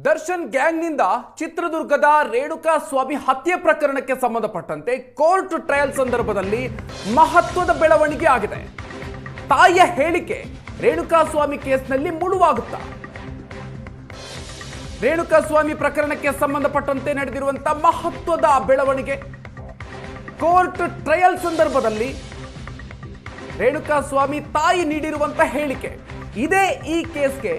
ದರ್ಶನ್ ಗ್ಯಾಂಗ್ನಿಂದ ಚಿತ್ರದುರ್ಗದ ರೇಣುಕಾ ಸ್ವಾಮಿ ಹತ್ಯೆ ಪ್ರಕರಣಕ್ಕೆ ಸಂಬಂಧಪಟ್ಟಂತೆ ಕೋರ್ಟ್ ಟ್ರಯಲ್ ಸಂದರ್ಭದಲ್ಲಿ ಮಹತ್ವದ ಬೆಳವಣಿಗೆ ಆಗಿದೆ. ತಾಯಿಯ ಹೇಳಿಕೆ ರೇಣುಕಾ ಸ್ವಾಮಿ ಕೇಸ್ನಲ್ಲಿ ಮುಳುವಾಗುತ್ತಾ? ರೇಣುಕಾ ಸ್ವಾಮಿ ಪ್ರಕರಣಕ್ಕೆ ಸಂಬಂಧಪಟ್ಟಂತೆ ನಡೆದಿರುವಂತಹ ಮಹತ್ವದ ಬೆಳವಣಿಗೆ ಕೋರ್ಟ್ ಟ್ರಯಲ್ ಸಂದರ್ಭದಲ್ಲಿ ರೇಣುಕಾ ಸ್ವಾಮಿ ತಾಯಿ ನೀಡಿರುವಂತಹ ಹೇಳಿಕೆ ಇದೇ ಈ ಕೇಸ್ಗೆ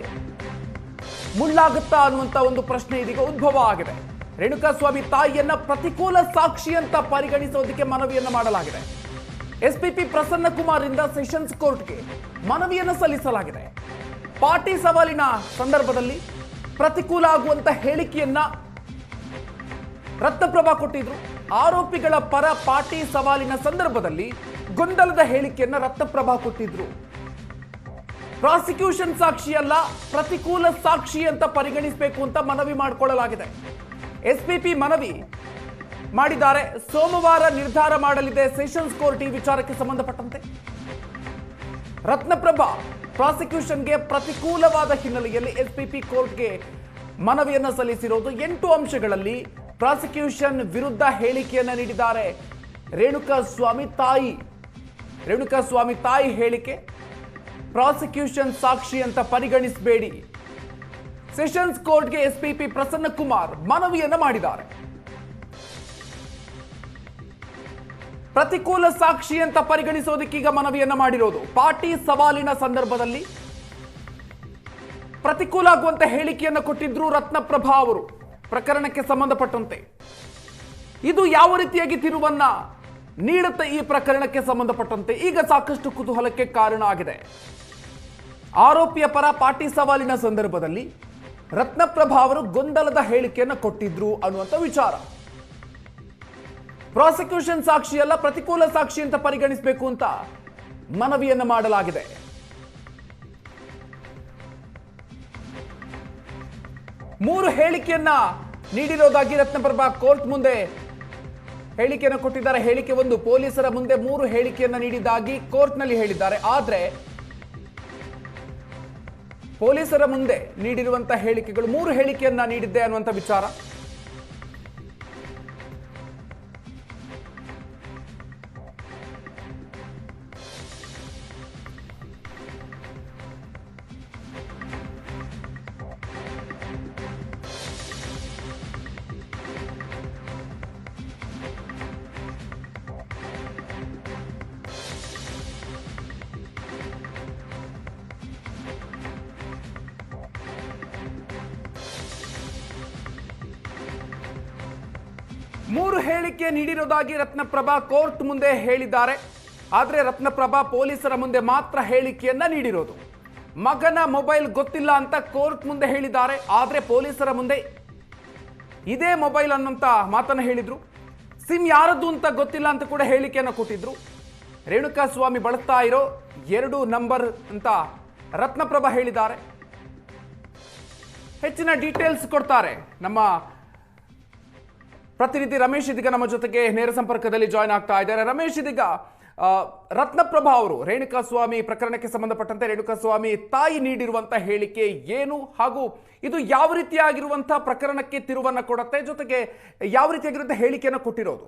ಮುಳ್ಳಾಗುತ್ತಾ ಅನ್ನುವಂತ ಒಂದು ಪ್ರಶ್ನೆ ಇದೀಗ ಉದ್ಭವ ಆಗಿದೆ. ರೇಣುಕಾ ಸ್ವಾಮಿ ತಾಯಿಯನ್ನ ಪ್ರತಿಕೂಲ ಸಾಕ್ಷಿ ಅಂತ ಪರಿಗಣಿಸೋದಕ್ಕೆ ಮನವಿಯನ್ನ ಮಾಡಲಾಗಿದೆ. ಎಸ್ಪಿಪಿ ಪ್ರಸನ್ನ ಕುಮಾರ್ ಇಂದ ಸೆಷನ್ಸ್ ಕೋರ್ಟ್ಗೆ ಮನವಿಯನ್ನು ಸಲ್ಲಿಸಲಾಗಿದೆ. ಪಾರ್ಟಿ ಸವಾಲಿನ ಸಂದರ್ಭದಲ್ಲಿ ಪ್ರತಿಕೂಲ ಆಗುವಂತ ಹೇಳಿಕೆಯನ್ನ ರತ್ನಪ್ರಭಾ ಕೊಟ್ಟಿದ್ರು. ಆರೋಪಿಗಳ ಪರ ಪಾರ್ಟಿ ಸವಾಲಿನ ಸಂದರ್ಭದಲ್ಲಿ ಗೊಂದಲದ ಹೇಳಿಕೆಯನ್ನ ರತ್ನಪ್ರಭಾ ಕೊಟ್ಟಿದ್ರು. ಪ್ರಾಸಿಕ್ಯೂಷನ್ ಸಾಕ್ಷಿ ಅಲ್ಲ, ಪ್ರತಿಕೂಲ ಸಾಕ್ಷಿ ಅಂತ ಪರಿಗಣಿಸಬೇಕು ಅಂತ ಮನವಿ ಮಾಡಿಕೊಳ್ಳಲಾಗಿದೆ. ಎಸ್ಪಿಪಿ ಮನವಿ ಮಾಡಿದ್ದಾರೆ. ಸೋಮವಾರ ನಿರ್ಧಾರ ಮಾಡಲಿದೆ ಸೆಷನ್ಸ್ ಕೋರ್ಟ್ ಈ ವಿಚಾರಕ್ಕೆ ಸಂಬಂಧಪಟ್ಟಂತೆ. ರತ್ನಪ್ರಭಾ ಪ್ರಾಸಿಕ್ಯೂಷನ್ಗೆ ಪ್ರತಿಕೂಲವಾದ ಹಿನ್ನೆಲೆಯಲ್ಲಿ ಎಸ್ಪಿಪಿ ಕೋರ್ಟ್ಗೆ ಮನವಿಯನ್ನು ಸಲ್ಲಿಸಿರೋದು. 8 ಅಂಶಗಳಲ್ಲಿ ಪ್ರಾಸಿಕ್ಯೂಷನ್ ವಿರುದ್ಧ ಹೇಳಿಕೆಯನ್ನು ನೀಡಿದ್ದಾರೆ ರೇಣುಕಾ ಸ್ವಾಮಿ ತಾಯಿ. ರೇಣುಕಾ ಸ್ವಾಮಿ ತಾಯಿ ಹೇಳಿಕೆ ಪ್ರಾಸಿಕ್ಯೂಷನ್ ಸಾಕ್ಷಿ ಅಂತ ಪರಿಗಣಿಸಬೇಡಿ. ಸೆಷನ್ಸ್ ಕೋರ್ಟ್ಗೆ ಎಸ್ಪಿಪಿ ಪ್ರಸನ್ನ ಕುಮಾರ್ ಮನವಿಯನ್ನ ಮಾಡಿದ್ದಾರೆ. ಪ್ರತಿಕೂಲ ಸಾಕ್ಷಿ ಅಂತ ಪರಿಗಣಿಸೋದಕ್ಕೀಗ ಮನವಿಯನ್ನ ಮಾಡಿರೋದು. ಪಾರ್ಟಿ ಸವಾಲಿನ ಸಂದರ್ಭದಲ್ಲಿ ಪ್ರತಿಕೂಲ ಆಗುವಂತ ಹೇಳಿಕೆಯನ್ನು ಕೊಟ್ಟಿದ್ರು ರತ್ನಪ್ರಭಾ ಅವರು ಪ್ರಕರಣಕ್ಕೆ ಸಂಬಂಧಪಟ್ಟಂತೆ. ಇದು ಯಾವ ರೀತಿಯಾಗಿ ತಿರುವನ್ನ ನೀಡುತ್ತೆ ಈ ಪ್ರಕರಣಕ್ಕೆ ಸಂಬಂಧಪಟ್ಟಂತೆ ಈಗ ಸಾಕಷ್ಟು ಕುತೂಹಲಕ್ಕೆ ಕಾರಣ ಆಗಿದೆ. ಆರೋಪಿಯ ಪರ ಪಾರ್ಟಿ ಸವಾಲಿನ ಸಂದರ್ಭದಲ್ಲಿ ರತ್ನಪ್ರಭಾ ಅವರು ಗೊಂದಲದ ಹೇಳಿಕೆಯನ್ನು ಕೊಟ್ಟಿದ್ರು ಅನ್ನುವಂಥ ವಿಚಾರ. ಪ್ರಾಸಿಕ್ಯೂಷನ್ ಸಾಕ್ಷಿಯಲ್ಲ, ಪ್ರತಿಕೂಲ ಸಾಕ್ಷಿ ಅಂತ ಪರಿಗಣಿಸಬೇಕು ಅಂತ ಮನವಿಯನ್ನು ಮಾಡಲಾಗಿದೆ. ಮೂರು ಹೇಳಿಕೆಯನ್ನ ನೀಡಿರೋದಾಗಿ ರತ್ನಪ್ರಭಾ ಕೋರ್ಟ್ ಮುಂದೆ ಹೇಳಿಕೆಯನ್ನು ಕೊಟ್ಟಿದ್ದಾರೆ. ಹೇಳಿಕೆ 1, ಪೊಲೀಸರ ಮುಂದೆ 3 ಹೇಳಿಕೆಯನ್ನ ನೀಡಿದ್ದಾಗಿ ಕೋರ್ಟ್ನಲ್ಲಿ ಹೇಳಿದ್ದಾರೆ. ಆದ್ರೆ ಪೊಲೀಸರ ಮುಂದೆ ನೀಡಿರುವಂತಹ ಹೇಳಿಕೆಗಳು 3 ಹೇಳಿಕೆಯನ್ನ ನೀಡಿದ್ದೆ ಅನ್ನುವಂಥ ವಿಚಾರ. ಮೂರು ಹೇಳಿಕೆ ನೀಡಿರೋದಾಗಿ ರತ್ನಪ್ರಭಾ ಕೋರ್ಟ್ ಮುಂದೆ ಹೇಳಿದ್ದಾರೆ. ಆದರೆ ರತ್ನಪ್ರಭಾ ಪೊಲೀಸರ ಮುಂದೆ ಮಾತ್ರ ಹೇಳಿಕೆಯನ್ನ ನೀಡಿರೋದು. ಮಗನ ಮೊಬೈಲ್ ಗೊತ್ತಿಲ್ಲ ಅಂತ ಕೋರ್ಟ್ ಮುಂದೆ ಹೇಳಿದ್ದಾರೆ. ಆದರೆ ಪೊಲೀಸರ ಮುಂದೆ ಇದೇ ಮೊಬೈಲ್ ಅನ್ನೋಂಥ ಮಾತನ್ನ ಹೇಳಿದ್ರು. ಸಿಮ್ ಯಾರದ್ದು ಅಂತ ಗೊತ್ತಿಲ್ಲ ಅಂತ ಕೂಡ ಹೇಳಿಕೆಯನ್ನು ಕೊಟ್ಟಿದ್ರು. ರೇಣುಕಾ ಸ್ವಾಮಿ ಬಳಸ್ತಾ ಇರೋ 2 ನಂಬರ್ ಅಂತ ರತ್ನಪ್ರಭಾ ಹೇಳಿದ್ದಾರೆ. ಹೆಚ್ಚಿನ ಡೀಟೇಲ್ಸ್ ಕೊಡ್ತಾರೆ ನಮ್ಮ ಪ್ರತಿನಿಧಿ ರಮೇಶ್. ಇದೀಗ ನಮ್ಮ ಜೊತೆಗೆ ನೇರ ಸಂಪರ್ಕದಲ್ಲಿ ಜಾಯ್ನ್ ಆಗ್ತಾ ಇದ್ದಾರೆ. ರಮೇಶ್, ಇದೀಗ ರತ್ನಪ್ರಭಾ ಅವರು ರೇಣುಕಾ ಸ್ವಾಮಿ ಪ್ರಕರಣಕ್ಕೆ ಸಂಬಂಧಪಟ್ಟಂತೆ ರೇಣುಕಾ ಸ್ವಾಮಿ ತಾಯಿ ನೀಡಿರುವಂತಹ ಹೇಳಿಕೆ ಏನು, ಹಾಗೂ ಇದು ಯಾವ ರೀತಿಯಾಗಿರುವಂತಹ ಪ್ರಕರಣಕ್ಕೆ ತಿರುವನ್ನ ಕೊಡುತ್ತೆ, ಜೊತೆಗೆ ಯಾವ ರೀತಿಯಾಗಿರುವಂತಹ ಹೇಳಿಕೆಯನ್ನು ಕೊಟ್ಟಿರೋದು?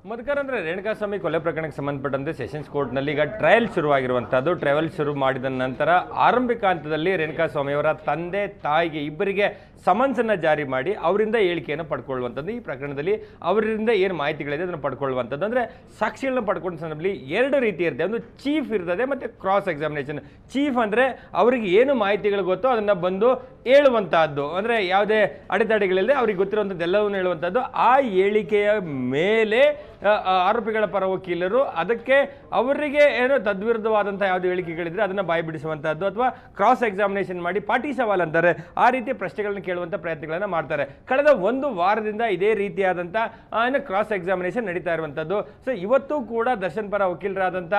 ಮಧುಕರ್, ಅಂದರೆ ರೇಣುಕಾ ಸ್ವಾಮಿ ಕೊಲೆ ಪ್ರಕರಣಕ್ಕೆ ಸಂಬಂಧಪಟ್ಟಂತೆ ಸೆಷನ್ಸ್ ಕೋರ್ಟ್ನಲ್ಲಿ ಈಗ ಟ್ರಯಲ್ ಶುರುವಾಗಿರುವಂಥದ್ದು. ಟ್ರಯಲ್ ಶುರು ಮಾಡಿದ ನಂತರ ಆರಂಭಿಕ ಹಂತದಲ್ಲಿ ರೇಣುಕಾ ಸ್ವಾಮಿಯವರ ತಂದೆ ತಾಯಿಗೆ ಇಬ್ಬರಿಗೆ ಸಮನ್ಸನ್ನು ಜಾರಿ ಮಾಡಿ ಅವರಿಂದ ಹೇಳಿಕೆಯನ್ನು ಪಡ್ಕೊಳ್ಳುವಂಥದ್ದು. ಈ ಪ್ರಕರಣದಲ್ಲಿ ಅವರಿಂದ ಏನು ಮಾಹಿತಿಗಳಿದೆ ಅದನ್ನು ಪಡ್ಕೊಳ್ಳುವಂಥದ್ದು. ಅಂದರೆ ಸಾಕ್ಷಿಗಳನ್ನ ಪಡ್ಕೊಂಡ ಸಂದರ್ಭದಲ್ಲಿ 2 ರೀತಿ ಇರುತ್ತೆ. ಒಂದು ಚೀಫ್ ಇರ್ತದೆ ಮತ್ತು ಕ್ರಾಸ್ ಎಕ್ಸಾಮಿನೇಷನ್. ಚೀಫ್ ಅಂದರೆ ಅವರಿಗೆ ಏನು ಮಾಹಿತಿಗಳು ಗೊತ್ತೋ ಅದನ್ನು ಬಂದು ಹೇಳುವಂತಹದ್ದು, ಅಂದರೆ ಯಾವುದೇ ಅಡೆತಡೆಗಳಿಲ್ಲದೆ ಅವ್ರಿಗೆ ಗೊತ್ತಿರುವಂಥದ್ದು ಎಲ್ಲವನ್ನೂ ಹೇಳುವಂಥದ್ದು. ಆ ಹೇಳಿಕೆಯ ಮೇಲೆ ಆರೋಪಿಗಳ ಪರ ವಕೀಲರು ಅದಕ್ಕೆ ಅವರಿಗೆ ಏನೋ ತದ್ವಿರುದ್ಧವಾದಂಥ ಯಾವುದೇ ಹೇಳಿಕೆಗಳಿದ್ರೆ ಅದನ್ನು ಬಾಯಿ ಬಿಡಿಸುವಂಥದ್ದು ಅಥವಾ ಕ್ರಾಸ್ ಎಕ್ಸಾಮಿನೇಷನ್ ಮಾಡಿ ಪಾರ್ಟಿ ಸವಾಲ್ ಅಂತಾರೆ, ಆ ರೀತಿಯ ಪ್ರಶ್ನೆಗಳನ್ನ ಕೇಳುವಂಥ ಪ್ರಯತ್ನಗಳನ್ನು ಮಾಡ್ತಾರೆ. ಕಳೆದ 1 ವಾರದಿಂದ ಇದೇ ರೀತಿಯಾದಂಥ ಕ್ರಾಸ್ ಎಕ್ಸಾಮಿನೇಷನ್ ನಡೀತಾ ಇರುವಂಥದ್ದು. ಸೊ ಇವತ್ತು ಕೂಡ ದರ್ಶನ್ ಪರ ವಕೀಲರಾದಂಥ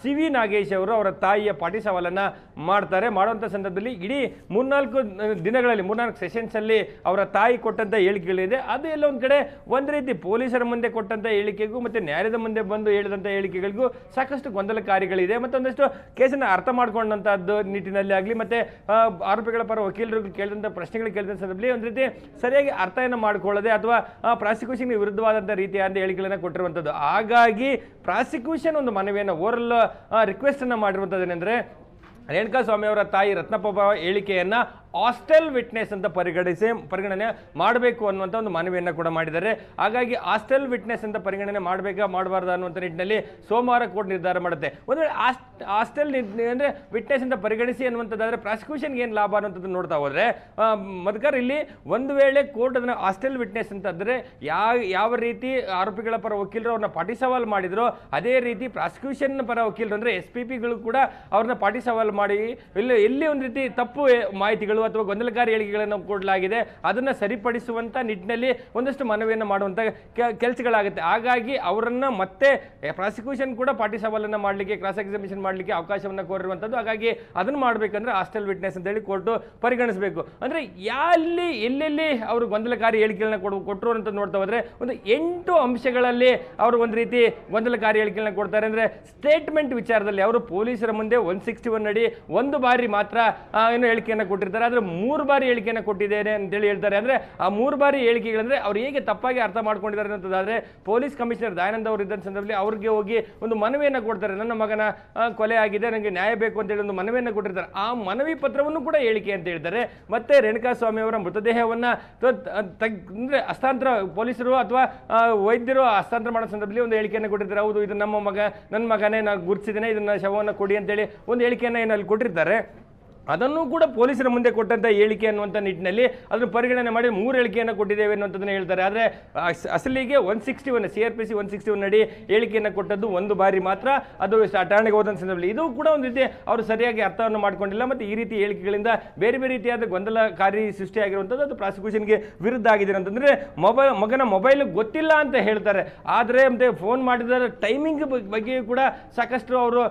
ಸಿ.ವಿ. ನಾಗೇಶ್ ಅವರು ಅವರ ತಾಯಿಯ ಪಾರ್ಟಿ ಸವಾಲನ್ನು ಮಾಡ್ತಾರೆ. ಮಾಡುವಂಥ ಸಂದರ್ಭದಲ್ಲಿ ಇಡೀ 3-4 ದಿನಗಳಲ್ಲಿ 3-4 ಸೆಷನ್ಸಲ್ಲಿ ಅವರ ತಾಯಿ ಕೊಟ್ಟಂಥ ಹೇಳಿಕೆಗಳಿದೆ. ಅದು ಎಲ್ಲ ಒಂದು ಕಡೆ ಒಂದು ರೀತಿ ಪೊಲೀಸರ ಮುಂದೆ ಕೊಟ್ಟಂಥ ಹೇಳಿಕೆ ಹೇಳಿಕೆಗೂ ಮತ್ತು ನ್ಯಾಯಾಲಯದ ಮುಂದೆ ಬಂದು ಹೇಳಿದಂಥ ಹೇಳಿಕೆಗಳಿಗೂ ಸಾಕಷ್ಟು ಗೊಂದಲಕಾರಿಗಳಿದೆ. ಮತ್ತೊಂದಷ್ಟು ಕೇಸನ್ನು ಅರ್ಥ ಮಾಡ್ಕೊಂಡಂಥದ್ದು ನಿಟ್ಟಿನಲ್ಲಿ ಆಗಲಿ, ಮತ್ತು ಆರೋಪಿಗಳ ಪರ ವಕೀಲರು ಕೇಳಿದಂಥ ಪ್ರಶ್ನೆಗಳು ಕೇಳಿದಂಥ ಸಂದರ್ಭದಲ್ಲಿ ಒಂದು ರೀತಿ ಸರಿಯಾಗಿ ಅರ್ಥವನ್ನು ಮಾಡ್ಕೊಳ್ಳದೆ ಅಥವಾ ಪ್ರಾಸಿಕ್ಯೂಷನ್ಗೆ ವಿರುದ್ಧವಾದಂಥ ರೀತಿಯಾದ ಹೇಳಿಕೆಗಳನ್ನು ಕೊಟ್ಟಿರುವಂಥದ್ದು. ಹಾಗಾಗಿ ಪ್ರಾಸಿಕ್ಯೂಷನ್ ಒಂದು ಮನವಿಯನ್ನು ಓರಲ್ ರಿಕ್ವೆಸ್ಟನ್ನು ಮಾಡಿರುವಂಥದ್ದೇನೆಂದರೆ ರೇಣುಕಾಸ್ವಾಮಿ ಅವರ ತಾಯಿ ರತ್ನಪ್ಪ ಹೇಳಿಕೆಯನ್ನು ಹಾಸ್ಟೆಲ್ ವಿಟ್ನೆಸ್ ಅಂತ ಪರಿಗಣನೆ ಮಾಡಬೇಕು ಅನ್ನುವಂಥ ಒಂದು ಮನವಿಯನ್ನು ಕೂಡ ಮಾಡಿದ್ದಾರೆ. ಹಾಗಾಗಿ ಹಾಸ್ಟೆಲ್ ವಿಟ್ನೆಸ್ ಅಂತ ಪರಿಗಣನೆ ಮಾಡಬೇಕಾ ಮಾಡಬಾರ್ದು ಅನ್ನುವಂಥ ನಿಟ್ಟಿನಲ್ಲಿ ಸೋಮವಾರ ಕೋರ್ಟ್ ನಿರ್ಧಾರ ಮಾಡುತ್ತೆ. ಒಂದು ವೇಳೆ ಹಾಸ್ಟೆಲ್ ಅಂದರೆ ವಿಟ್ನೆಸ್ ಅಂತ ಪರಿಗಣಿಸಿ ಅನ್ನುವಂಥದ್ದಾದರೆ ಪ್ರಾಸಿಕ್ಯೂಷನ್ಗೆ ಏನು ಲಾಭ ಅನ್ನೋಂಥದ್ದು ನೋಡ್ತಾ ಹೋದರೆ ಮಧುಕರ್, ಇಲ್ಲಿ ಒಂದು ವೇಳೆ ಕೋರ್ಟ್ ಅದನ್ನು ಹಾಸ್ಟೆಲ್ ವಿಟ್ನೆಸ್ ಅಂತಂದರೆ ಯಾವ ರೀತಿ ಆರೋಪಿಗಳ ಪರ ವಕೀಲರು ಅವ್ರನ್ನ ಪಾಟಿ ಸವಾಲು ಮಾಡಿದ್ರು, ಅದೇ ರೀತಿ ಪ್ರಾಸಿಕ್ಯೂಷನ್ ಪರ ವಕೀಲರು ಅಂದರೆ SPPಗಳು ಕೂಡ ಅವ್ರನ್ನ ಪಾಟಿ ಸವಾಲು ಮಾಡಿ ಎಲ್ಲಿ ಒಂದು ರೀತಿ ತಪ್ಪು ಮಾಹಿತಿಗಳು ಅಥವಾ ಗೊಂದಲಕಾರಿ ಹೇಳಿಕೆಗಳನ್ನು ಕೊಡಲಾಗಿದೆ, ಅದನ್ನು ಸರಿಪಡಿಸುವಂಥ ನಿಟ್ಟಿನಲ್ಲಿ ಒಂದಷ್ಟು ಮನವಿಯನ್ನು ಮಾಡುವಂಥ ಕೆಲಸಗಳಾಗುತ್ತೆ. ಹಾಗಾಗಿ ಅವರನ್ನು ಮತ್ತೆ ಪ್ರಾಸಿಕ್ಯೂಷನ್ ಕೂಡ ಪಾಟಿ ಸವಾಲನ್ನು ಮಾಡಲಿಕ್ಕೆ, ಕ್ರಾಸ್ ಎಕ್ಸಾಮಿನೇಷನ್ ಮಾಡಲಿಕ್ಕೆ ಅವಕಾಶವನ್ನು ಕೋರಿರುವಂಥದ್ದು. ಹಾಗಾಗಿ ಅದನ್ನು ಮಾಡಬೇಕಂದ್ರೆ ಹಾಸ್ಟೆಲ್ ವಿಟ್ನೆಸ್ ಅಂತೇಳಿ ಕೋರ್ಟು ಪರಿಗಣಿಸಬೇಕು. ಅಂದರೆ ಎಲ್ಲೆಲ್ಲಿ ಅವರು ಗೊಂದಲಕಾರಿ ಹೇಳಿಕೆಗಳನ್ನ ಕೊಟ್ಟರು ಅಂತ ನೋಡ್ತಾ ಹೋದರೆ ಒಂದು 8 ಅಂಶಗಳಲ್ಲಿ ಅವರು ಒಂದು ರೀತಿ ಗೊಂದಲಕಾರಿ ಹೇಳಿಕೆಗಳನ್ನ ಕೊಡ್ತಾರೆ. ಅಂದರೆ ಸ್ಟೇಟ್ಮೆಂಟ್ ವಿಚಾರದಲ್ಲಿ ಅವರು ಪೊಲೀಸರ ಮುಂದೆ 161 ಅಡಿ ಒಂದು ಬಾರಿ ಮಾತ್ರ ಏನು ಹೇಳಿಕೆಯನ್ನು ಕೊಟ್ಟಿರ್ತಾರೆ, ಆದರೆ 3 ಬಾರಿ ಹೇಳಿಕೆಯನ್ನು ಕೊಟ್ಟಿದ್ದೇನೆ ಅಂತೇಳಿ ಹೇಳ್ತಾರೆ. ಅಂದರೆ ಆ 3 ಬಾರಿ ಹೇಳಿಕೆಗಳಂದರೆ ಅವ್ರು ಹೇಗೆ ತಪ್ಪಾಗಿ ಅರ್ಥ ಮಾಡ್ಕೊಂಡಿದ್ದಾರೆ ಅನ್ನೋದಾದರೆ ಪೊಲೀಸ್ ಕಮಿಷನರ್ ದಯಾನಂದ್ ಅವರು ಇದ್ದ ಸಂದರ್ಭದಲ್ಲಿ ಅವ್ರಿಗೆ ಹೋಗಿ ಒಂದು ಮನವಿಯನ್ನು ಕೊಡ್ತಾರೆ, ನನ್ನ ಮಗನ ಕೊಲೆ ಆಗಿದೆ, ನನಗೆ ನ್ಯಾಯ ಬೇಕು ಅಂತೇಳಿ ಒಂದು ಮನವಿಯನ್ನು ಕೊಟ್ಟಿರ್ತಾರೆ. ಆ ಮನವಿ ಪತ್ರವನ್ನು ಕೂಡ ಹೇಳಿಕೆ ಅಂತ ಹೇಳ್ತಾರೆ. ಮತ್ತೆ ರೇಣುಕಾಸ್ವಾಮಿ ಅವರ ಮೃತದೇಹವನ್ನು ಅಂದರೆ ಹಸ್ತಾಂತರ ಪೊಲೀಸರು ಅಥವಾ ವೈದ್ಯರು ಹಸ್ತಾಂತರ ಮಾಡೋ ಸಂದರ್ಭದಲ್ಲಿ ಒಂದು ಹೇಳಿಕೆಯನ್ನು ಕೊಟ್ಟಿರ್ತಾರೆ, ಹೌದು ಇದು ನನ್ನ ಮಗನೇ, ನಾನು ಗುರುತಿಸಿದ್ದೇನೆ, ಇದನ್ನು ಶವವನ್ನು ಕೊಡಿ ಅಂತೇಳಿ ಒಂದು ಹೇಳಿಕೆಯನ್ನು ಏನಲ್ಲಿ ಕೊಟ್ಟಿರ್ತಾರೆ. ಅದನ್ನು ಕೂಡ ಪೊಲೀಸರ ಮುಂದೆ ಕೊಟ್ಟಂಥ ಹೇಳಿಕೆ ಅನ್ನುವಂಥ ನಿಟ್ಟಿನಲ್ಲಿ ಅದನ್ನು ಪರಿಗಣನೆ ಮಾಡಿ 3 ಹೇಳಿಕೆಯನ್ನು ಕೊಟ್ಟಿದ್ದೇವೆ ಅನ್ನುವಂಥದ್ದನ್ನು ಹೇಳ್ತಾರೆ. ಆದರೆ ಅಸಲಿಗೆ 161 CRPC 161 ಅಡಿ ಹೇಳಿಕೆಯನ್ನು ಕೊಟ್ಟದ್ದು 1 ಬಾರಿ ಮಾತ್ರ, ಅದು ಠಾಣೆಗೆ ಹೋದಂಥ ಸಂದರ್ಭದಲ್ಲಿ. ಇದು ಕೂಡ ಒಂದು ರೀತಿ ಅವರು ಸರಿಯಾಗಿ ಅರ್ಥವನ್ನು ಮಾಡ್ಕೊಂಡಿಲ್ಲ. ಮತ್ತು ಈ ರೀತಿ ಹೇಳಿಕೆಗಳಿಂದ ಬೇರೆ ಬೇರೆ ರೀತಿಯಾದ ಗೊಂದಲಕಾರಿ ಸೃಷ್ಟಿಯಾಗಿರುವಂಥದ್ದು ಅದು ಪ್ರಾಸಿಕ್ಯೂಷನ್ಗೆ ವಿರುದ್ಧ ಆಗಿದೆ ಅಂತಂದರೆ ಮಗನ ಮೊಬೈಲ್ ಗೊತ್ತಿಲ್ಲ ಅಂತ ಹೇಳ್ತಾರೆ. ಆದರೆ ಮತ್ತೆ ಫೋನ್ ಮಾಡಿದ ಟೈಮಿಂಗ್ ಬಗ್ಗೆಯೂ ಕೂಡ ಸಾಕಷ್ಟು ಅವರು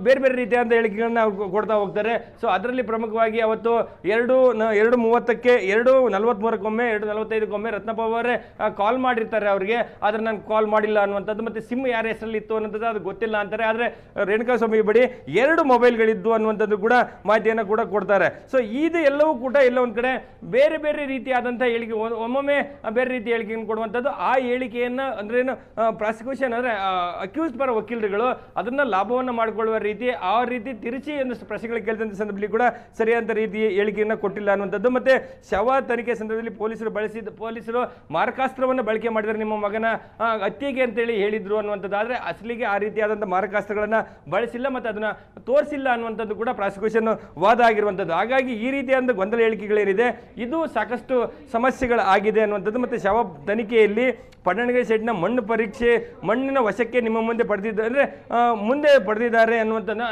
ಬೇರೆ ಬೇರೆ ರೀತಿಯಾದ ಹೇಳಿಕೆಗಳನ್ನ ಕೊಡ್ತಾ ಹೋಗ್ತಾರೆ. ಸೊ ಅದರಲ್ಲಿ ಪ್ರಮುಖವಾಗಿ ಅವತ್ತು 2:30ಕ್ಕೆ 2:43ಕ್ಕೊಮ್ಮೆ 2:45ಕ್ಕೊಮ್ಮೆ ರತ್ನಪ್ಪ ಅವರೇ ಕಾಲ್ ಮಾಡಿರ್ತಾರೆ ಅವರಿಗೆ, ಆದರೆ ನಾನು ಕಾಲ್ ಮಾಡಿಲ್ಲ ಅನ್ನುವಂಥದ್ದು, ಮತ್ತು ಸಿಮ್ ಯಾರ ಹೆಸರಲ್ಲಿ ಇತ್ತು ಅನ್ನೋಂಥದ್ದು ಅದು ಗೊತ್ತಿಲ್ಲ ಅಂತಾರೆ. ಆದರೆ ರೇಣುಕಾಸ್ವಾಮಿ ಬಳಿ 2 ಮೊಬೈಲ್ಗಳಿದ್ದು ಅನ್ನುವಂಥದ್ದು ಕೂಡ ಮಾಹಿತಿಯನ್ನು ಕೂಡ ಕೊಡ್ತಾರೆ. ಸೊ ಇದು ಎಲ್ಲವೂ ಕೂಡ ಎಲ್ಲ ಒಂದು ಕಡೆ ಬೇರೆ ಬೇರೆ ರೀತಿಯಾದಂಥ ಹೇಳಿಕೆ, ಒಮ್ಮೊಮ್ಮೆ ಬೇರೆ ರೀತಿ ಹೇಳಿಕೆಯನ್ನು ಕೊಡುವಂಥದ್ದು. ಆ ಹೇಳಿಕೆಯನ್ನು ಅಂದ್ರೇನು ಪ್ರಾಸಿಕ್ಯೂಷನ್ ಅಂದರೆ ಅಕ್ಯೂಸ್ಡ್ ಪರ ವಕೀಲರುಗಳು ಅದನ್ನು ಲಾಭವನ್ನು ಮಾಡಿಕೊಳ್ಳುವ ರೀತಿ ಆ ರೀತಿ ತಿರುಚಿ ಒಂದಷ್ಟು ಪ್ರಶ್ನೆಗಳು ಕೇಳಿದಂಥ ಸಂದರ್ಭದಲ್ಲಿ ಕೂಡ ಸರಿಯಾದ ರೀತಿ ಹೇಳಿಕೆಯನ್ನು ಕೊಟ್ಟಿಲ್ಲ ಅನ್ನುವಂಥದ್ದು. ಮತ್ತೆ ಶವ ತನಿಖೆ ಸಂದರ್ಭದಲ್ಲಿ ಪೊಲೀಸರು ಮಾರಕಾಸ್ತ್ರವನ್ನು ಬಳಕೆ ಮಾಡಿದರೆ ನಿಮ್ಮ ಮಗನ ಹತ್ಯೆಗೆ ಅಂತೇಳಿ ಹೇಳಿದ್ರು ಅನ್ನುವಂಥದ್ದು. ಆದರೆ ಅಸಲಿಗೆ ಆ ರೀತಿಯಾದಂಥ ಮಾರಕಾಸ್ತ್ರಗಳನ್ನು ಬಳಸಿಲ್ಲ ಮತ್ತು ಅದನ್ನು ತೋರಿಸಿಲ್ಲ ಅನ್ನುವಂಥದ್ದು ಕೂಡ ಪ್ರಾಸಿಕ್ಯೂಷನ್ ವಾದ ಆಗಿರುವಂಥದ್ದು. ಹಾಗಾಗಿ ಈ ರೀತಿಯಾದ ಗೊಂದಲ ಹೇಳಿಕೆಗಳೇನಿದೆ ಇದು ಸಾಕಷ್ಟು ಸಮಸ್ಯೆಗಳಾಗಿದೆ ಅನ್ನುವಂಥದ್ದು. ಮತ್ತು ಶವ ತನಿಖೆಯಲ್ಲಿ ಪಟ್ಟಣಗೆರೆ ಸೈಡ್ನ ಮಣ್ಣಿನ ವಶಕ್ಕೆ ನಿಮ್ಮ ಮುಂದೆ ಪಡೆದಿದ್ದಾರೆ, ಅಂದರೆ ಮುಂದೆ ಪಡೆದಿದ್ದಾರೆ ಅನ್ನುವಂಥದ್ದು,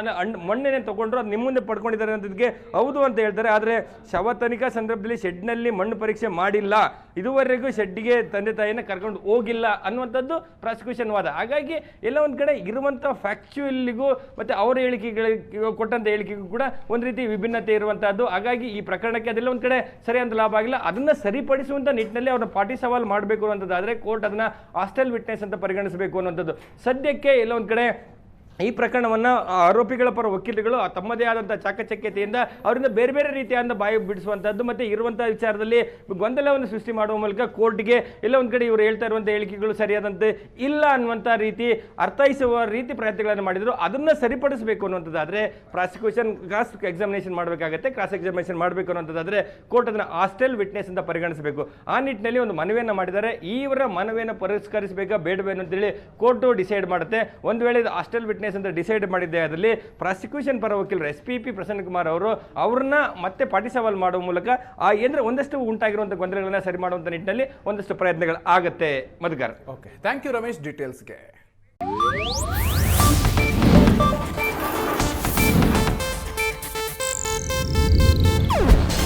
ಮಣ್ಣನ್ನೇ ತಗೊಂಡ್ರು ಅದು ನಿಮ್ಮ ಮುಂದೆ ಪಡ್ಕೊಂಡಿದ್ದಾರೆ ಅನ್ನೋದಕ್ಕೆ ಹೌದು ಅಂತ ಹೇಳ್ತಾರೆ. ಆದರೆ ಶವ ತನಿಖಾ ಸಂದರ್ಭದಲ್ಲಿ ಶೆಡ್ನಲ್ಲಿ ಮಣ್ಣು ಪರೀಕ್ಷೆ ಮಾಡಿಲ್ಲ, ಇದುವರೆಗೂ ಶೆಡ್ಗೆ ತಂದೆ ತಾಯಿಯನ್ನು ಕರ್ಕೊಂಡು ಹೋಗಿಲ್ಲ ಅನ್ನುವಂಥದ್ದು ಪ್ರಾಸಿಕ್ಯೂಷನ್ ವಾದ. ಹಾಗಾಗಿ ಎಲ್ಲ ಒಂದು ಕಡೆ ಇರುವಂಥ ಫ್ಯಾಕ್ಚುಯಲ್ಗೂ ಮತ್ತು ಅವರ ಹೇಳಿಕೆಗಳಿಗೆ ಕೊಟ್ಟಂಥ ಹೇಳಿಕೆಗೂ ಕೂಡ ಒಂದು ರೀತಿ ವಿಭಿನ್ನತೆ ಇರುವಂಥದ್ದು. ಹಾಗಾಗಿ ಈ ಪ್ರಕರಣಕ್ಕೆ ಅದೆಲ್ಲ ಒಂದು ಕಡೆ ಸರಿಯಾದ ಲಾಭ ಆಗಿಲ್ಲ. ಅದನ್ನು ಸರಿಪಡಿಸುವಂಥ ನಿಟ್ಟಿನಲ್ಲಿ ಅವ್ರನ್ನ ಪಾಟಿ ಸವಾಲು ಮಾಡಬೇಕು ಅನ್ನೋಂಥದ್ದು. ಆದರೆ ಕೋರ್ಟ್ ಅದನ್ನು ಹಾಸ್ಟೆಲ್ ವಿಟ್ನೆಸ್ ಅಂತ ಪರಿಗಣಿಸಬೇಕು ಅನ್ನೋಂಥದ್ದು. ಸದ್ಯಕ್ಕೆ ಎಲ್ಲ ಒಂದು ಕಡೆ ಈ ಪ್ರಕರಣವನ್ನು ಆರೋಪಿಗಳ ಪರ ವಕೀಲರುಗಳು ತಮ್ಮದೇ ಆದಂಥ ಚಾಕಚಕ್ಯತೆಯಿಂದ ಅವರಿಂದ ಬೇರೆ ಬೇರೆ ರೀತಿಯಾದ ಬಾಯಿ ಬಿಡಿಸುವಂಥದ್ದು ಮತ್ತು ಇರುವಂಥ ವಿಚಾರದಲ್ಲಿ ಗೊಂದಲವನ್ನು ಸೃಷ್ಟಿ ಮಾಡುವ ಮೂಲಕ ಕೋರ್ಟ್ಗೆ ಎಲ್ಲ ಒಂದು ಕಡೆ ಇವರು ಹೇಳ್ತಾ ಇರುವಂಥ ಹೇಳಿಕೆಗಳು ಸರಿಯಾದಂತೆ ಇಲ್ಲ ಅನ್ನುವಂಥ ರೀತಿ ಅರ್ಥೈಸುವ ರೀತಿ ಪ್ರಯತ್ನಗಳನ್ನು ಮಾಡಿದರು. ಅದನ್ನು ಸರಿಪಡಿಸಬೇಕು ಅನ್ನುವಂಥದ್ದಾದರೆ ಪ್ರಾಸಿಕ್ಯೂಷನ್ ಕ್ರಾಸ್ ಎಕ್ಸಾಮಿನೇಷನ್ ಮಾಡಬೇಕಾಗುತ್ತೆ, ಕ್ರಾಸ್ ಎಕ್ಸಾಮಿನೇಷನ್ ಮಾಡಬೇಕು ಅನ್ನೋಂಥದ್ದಾದರೆ ಕೋರ್ಟ್ ಅದನ್ನು ಹಾಸ್ಟೆಲ್ ವಿಟ್ನೆಸ್ ಅಂತ ಪರಿಗಣಿಸಬೇಕು. ಆ ನಿಟ್ಟಿನಲ್ಲಿ ಒಂದು ಮನವಿಯನ್ನು ಮಾಡಿದ್ದಾರೆ. ಇವರ ಮನವಿಯನ್ನು ಪರಿಷ್ಕರಿಸಬೇಕಾ ಬೇಡವೇನು ಅಂತೇಳಿ ಕೋರ್ಟು ಡಿಸೈಡ್ ಮಾಡುತ್ತೆ. ಒಂದು ವೇಳೆ ಇದು ಹಾಸ್ಟೆಲ್ ವಿಟ್ನೆಸ್ ಅಂತ ಡಿಸೈಡ್ ಮಾಡಿದ್ದೆ ಅದರಲ್ಲಿ ಪ್ರಾಸಿಕ್ಯೂಷನ್ ಪರ ವಕೀಲರು SPP ಪ್ರಸನ್ನ ಕುಮಾರ್ ಅವರು ಅವ್ರನ್ನ ಮತ್ತೆ ಪಾಟಿ ಸವಾಲು ಮಾಡುವ ಮೂಲಕ ಅಂದರೆ ಒಂದಷ್ಟು ಉಂಟಾಗಿರುವಂಥ ಗೊಂದಲಗಳನ್ನ ಸರಿ ಮಾಡುವಂಥ ನಿಟ್ಟಿನಲ್ಲಿ ಒಂದಷ್ಟು ಪ್ರಯತ್ನಗಳು ಆಗುತ್ತೆ. Madhukar, okay, thank you Ramesh ಡೀಟೇಲ್ಸ್ಗೆ.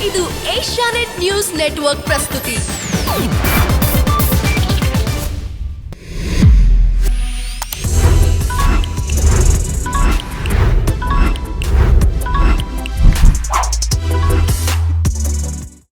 ಇದು ಏಷ್ಯಾನೆಟ್ ನ್ಯೂಸ್ ನೆಟ್ವರ್ಕ್ ಪ್ರಸ್ತುತಿ.